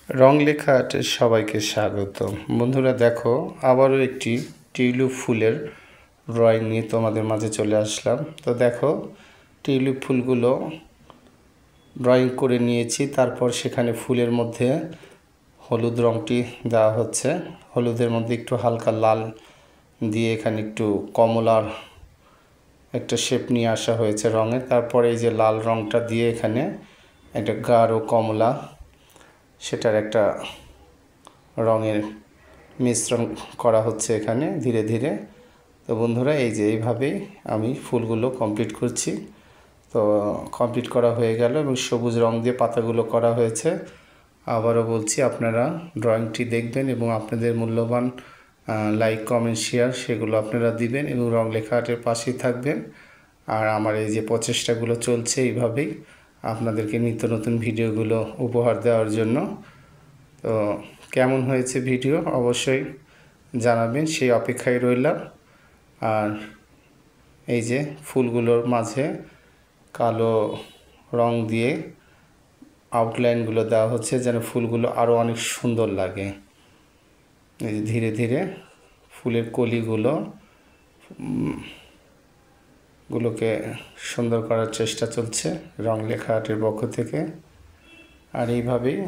রং লেখা আর্টে সবাইকে স্বাগত। বন্ধুরা দেখো, আবারও একটি টিউলিপ ফুলের ড্রয়িং নিয়ে তোমাদের মাঝে চলে আসলাম। তো দেখো, টিউলিপ ফুলগুলো ড্রয়িং করে নিয়েছি। তারপর সেখানে ফুলের মধ্যে হলুদ রঙটি দেওয়া হচ্ছে। হলুদের মধ্যে একটু হালকা লাল দিয়ে এখানে একটু কমলার একটা শেপ নিয়ে আসা হয়েছে রঙের। তারপরে এই যে লাল রঙটা দিয়ে এখানে একটা গাঢ় কমলা সেটার একটা রঙের মিশ্রণ করা হচ্ছে এখানে ধীরে ধীরে। তো বন্ধুরা, এই যে এইভাবেই আমি ফুলগুলো কমপ্লিট করছি। তো কমপ্লিট করা হয়ে গেল এবং সবুজ রং দিয়ে পাতাগুলো করা হয়েছে। আবারও বলছি, আপনারা ড্রয়িংটি দেখবেন এবং আপনাদের মূল্যবান লাইক, কমেন্ট, শেয়ার সেগুলো আপনারা দিবেন এবং রং লেখা আর্টের পাশেই থাকবেন। আর আমার এই যে প্রচেষ্টাগুলো চলছে এইভাবেই আপনাদেরকে নিত্য নতুন ভিডিওগুলো উপহার দেওয়ার জন্য। তো কেমন হয়েছে ভিডিও অবশ্যই জানাবেন, সেই অপেক্ষায় রইলাম। আর এই যে ফুলগুলোর মাঝে কালো রং দিয়ে আউটলাইনগুলো দেওয়া হচ্ছে যেন ফুলগুলো আরও অনেক সুন্দর লাগে। এই যে ধীরে ধীরে ফুলের গুলোকে সুন্দর করার চেষ্টা চলছে রং লেখা আর্টের পক্ষ থেকে। আর এইভাবেই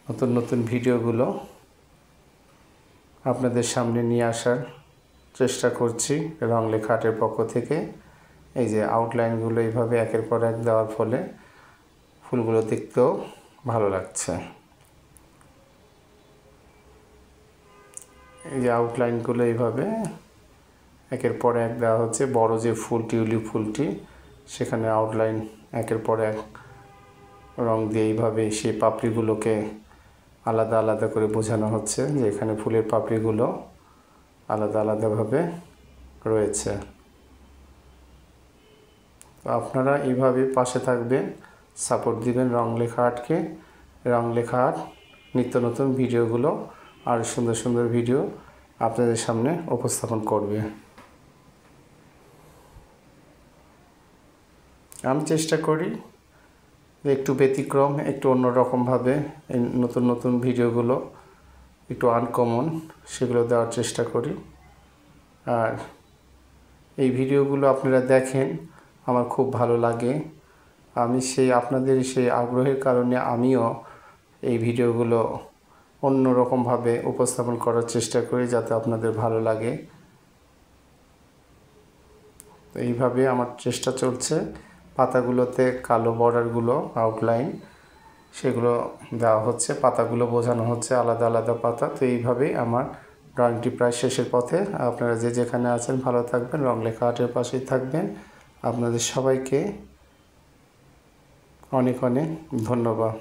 নতুন নতুন ভিডিওগুলো আপনাদের সামনে নিয়ে আসার চেষ্টা করছি রং লেখা আর্টের পক্ষ থেকে। এই যে আউটলাইনগুলো এইভাবে একের পর এক দেওয়ার ফলে ফুলগুলো দেখতেও ভালো লাগছে। এই যে আউটলাইনগুলো এইভাবে একের পর এক দেওয়া হচ্ছে। বড় যে ফুল, টিউলিপ ফুলটি, সেখানে আউটলাইন একের পর এক রং দিয়ে এইভাবে সেই পাপড়িগুলোকে আলাদা আলাদা করে বোঝানো হচ্ছে যে এখানে ফুলের পাপড়িগুলো আলাদা আলাদাভাবে রয়েছে। তো আপনারা এইভাবে পাশে থাকবেন, সাপোর্ট দিবেন রং লেখা আর্টকে। রং লেখা আর্ট নিত্য নতুন ভিডিওগুলো আর সুন্দর সুন্দর ভিডিও আপনাদের সামনে উপস্থাপন করবে। আমি চেষ্টা করি যে একটু ব্যতিক্রম, একটু অন্যরকমভাবে এই নতুন নতুন ভিডিওগুলো একটু আনকমন সেগুলো দেওয়ার চেষ্টা করি। আর এই ভিডিওগুলো আপনারা দেখেন, আমার খুব ভালো লাগে। আমি আপনাদের সেই আগ্রহের কারণে আমিও এই ভিডিওগুলো অন্যরকমভাবে উপস্থাপন করার চেষ্টা করি যাতে আপনাদের ভালো লাগে। এইভাবে আমার চেষ্টা চলছে। পাতাগুলোতে কালো বর্ডারগুলো আউটলাইন সেগুলো দেওয়া হচ্ছে, পাতাগুলো বোঝানো হচ্ছে আলাদা আলাদা পাতা। তো এইভাবেই আমার ড্রয়িংটি প্রায় শেষের পথে। আপনারা যে যেখানে আছেন ভালো থাকবেন, রং লেখা আর্টের পাশেই থাকবেন। আপনাদের সবাইকে অনেক অনেক ধন্যবাদ।